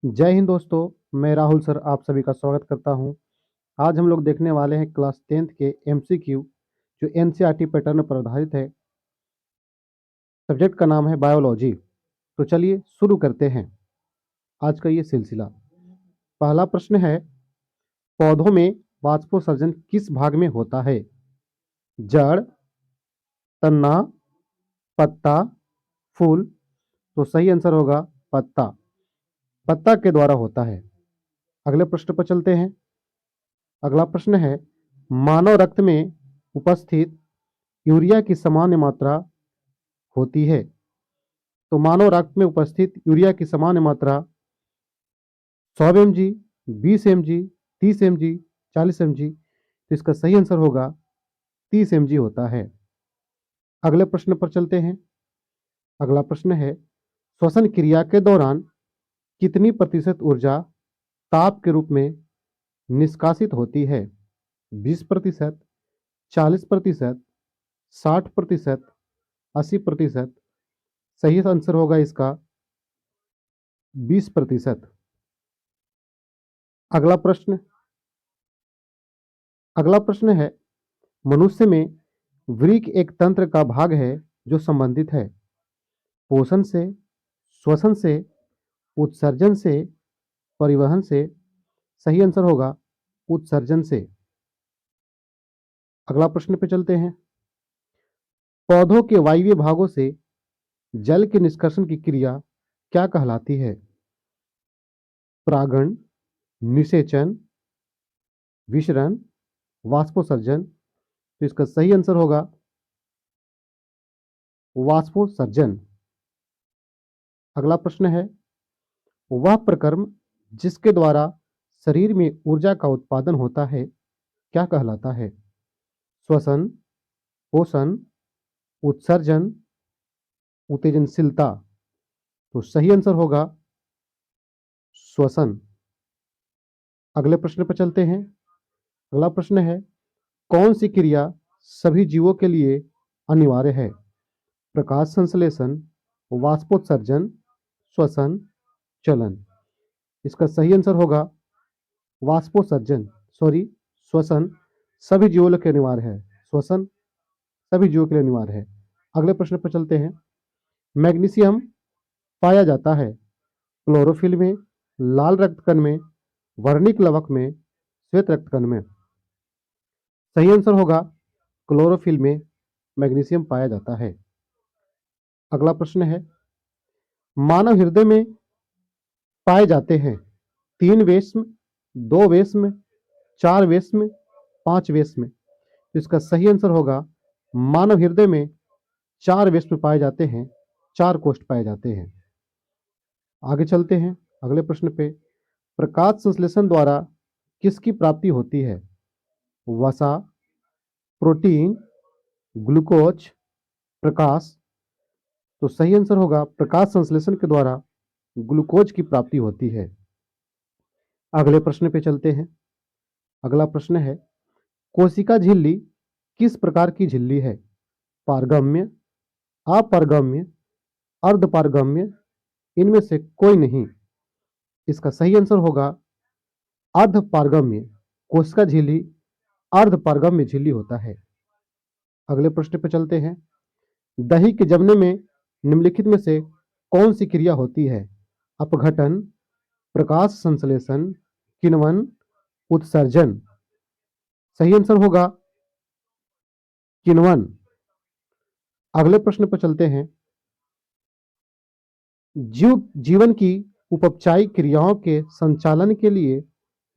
जय हिंद दोस्तों, मैं राहुल सर आप सभी का स्वागत करता हूं। आज हम लोग देखने वाले हैं क्लास 10th के एमसीक्यू जो एनसीईआरटी पैटर्न पर आधारित है। सब्जेक्ट का नाम है बायोलॉजी। तो चलिए शुरू करते हैं आज का ये सिलसिला। पहला प्रश्न है, पौधों में वाष्पोत्सर्जन किस भाग में होता है? जड़, तना, पत्ता, फूल। तो सही आंसर होगा पत्ता। पत्ता के द्वारा होता है। अगले प्रश्न पर चलते हैं। अगला प्रश्न है, मानव रक्त में उपस्थित यूरिया की सामान्य मात्रा होती है। तो मानव रक्त में उपस्थित यूरिया की सामान्य मात्रा 100 mg, 20 mg, 30 mg, 40 mg। तो इसका सही आंसर होगा 30 mg होता है। अगले प्रश्न पर चलते हैं। अगला प्रश्न है, श्वसन क्रिया के दौरान कितनी प्रतिशत ऊर्जा ताप के रूप में निष्कासित होती है? 20%, 40%, 60%, 80%। सही आंसर होगा इसका 20%। अगला प्रश्न अगला प्रश्न है, मनुष्य में वृक्क एक तंत्र का भाग है जो संबंधित है पोषण से, श्वसन से, उत्सर्जन से, परिवहन से। सही आंसर होगा उत्सर्जन से। अगला प्रश्न पे चलते हैं। पौधों के वायवीय भागों से जल के निष्कर्षण की क्रिया क्या कहलाती है? परागण, निषेचन, विसरण, वाष्पोत्सर्जन। तो इसका सही आंसर होगा वाष्पोत्सर्जन। अगला प्रश्न है, वह प्रक्रम जिसके द्वारा शरीर में ऊर्जा का उत्पादन होता है क्या कहलाता है? श्वसन, पोषण, उत्सर्जन, उत्तेजनशीलता। तो सही आंसर होगा श्वसन। अगले प्रश्न पर चलते हैं। अगला प्रश्न है, कौन सी क्रिया सभी जीवों के लिए अनिवार्य है? प्रकाश संश्लेषण, वाष्पोत्सर्जन, श्वसन, चलन। इसका सही आंसर होगा वाष्पोत्सर्जन, श्वसन सभी जीवों के लिए अनिवार्य है। श्वसन सभी जीवों के लिए अनिवार्य है। अगले प्रश्न पर चलते हैं। मैग्नीशियम पाया जाता है क्लोरोफिल में, लाल रक्तकण में, वर्णिक लवक में, श्वेत रक्तकण में। सही आंसर होगा क्लोरोफिल में मैग्नीशियम पाया जाता है। अगला प्रश्न है, मानव हृदय में पाए जाते हैं 3 वेश्म, 2 वेश्म, 4 वेश्म, 5 वेश्म। तो इसका सही आंसर होगा मानव हृदय में 4 वेश्म पाए जाते हैं, 4 कोष्ठ पाए जाते हैं। आगे चलते हैं अगले प्रश्न पे। प्रकाश संश्लेषण द्वारा किसकी प्राप्ति होती है? वसा, प्रोटीन, ग्लूकोज, प्रकाश। तो सही आंसर होगा प्रकाश संश्लेषण के द्वारा ग्लूकोज की प्राप्ति होती है। अगले प्रश्न पे चलते हैं। अगला प्रश्न है, कोशिका झिल्ली किस प्रकार की झिल्ली है? पारगम्य, अपारगम्य, अर्धपारगम्य, इनमें से कोई नहीं। इसका सही आंसर होगा अर्धपारगम्य। कोशिका झिल्ली अर्धपारगम्य झिल्ली होता है। अगले प्रश्न पे चलते हैं। दही के जमने में निम्नलिखित में से कौन सी क्रिया होती है? अपघटन, प्रकाश संश्लेषण, किण्वन, उत्सर्जन। सही आंसर होगा किण्वन। अगले प्रश्न पर चलते हैं। जीवन की उपचायी क्रियाओं के संचालन के लिए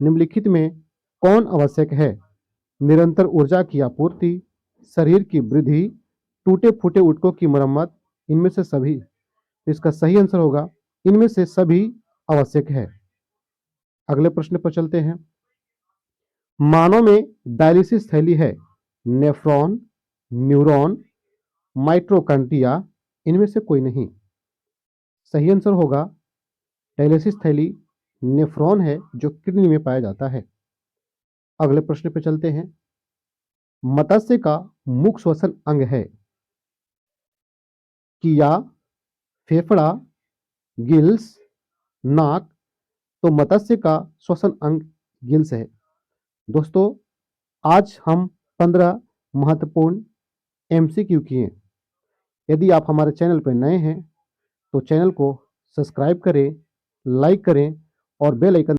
निम्नलिखित में कौन आवश्यक है? निरंतर ऊर्जा की आपूर्ति, शरीर की वृद्धि, टूटे फूटे ऊतकों की मरम्मत, इनमें से सभी। इसका सही आंसर होगा इनमें से सभी आवश्यक है। अगले प्रश्न पर चलते हैं। मानव में डायलिसिस थैली है नेफ्रॉन, न्यूरॉन, माइटोकॉन्ड्रिया, इनमें से कोई नहीं। सही आंसर होगा डायलिसिस थैली नेफ्रॉन है जो किडनी में पाया जाता है। अगले प्रश्न पे चलते हैं। मत्स्य का मुख्य श्वसन अंग है किया, फेफड़ा, गिल्स, नाक, तो मत्स्य का श्वसन अंग गिल्स है। दोस्तों, आज हम 15 महत्वपूर्ण एमसीक्यू किए। यदि आप हमारे चैनल पर नए हैं तो चैनल को सब्सक्राइब करें, लाइक करें और बेल आइकन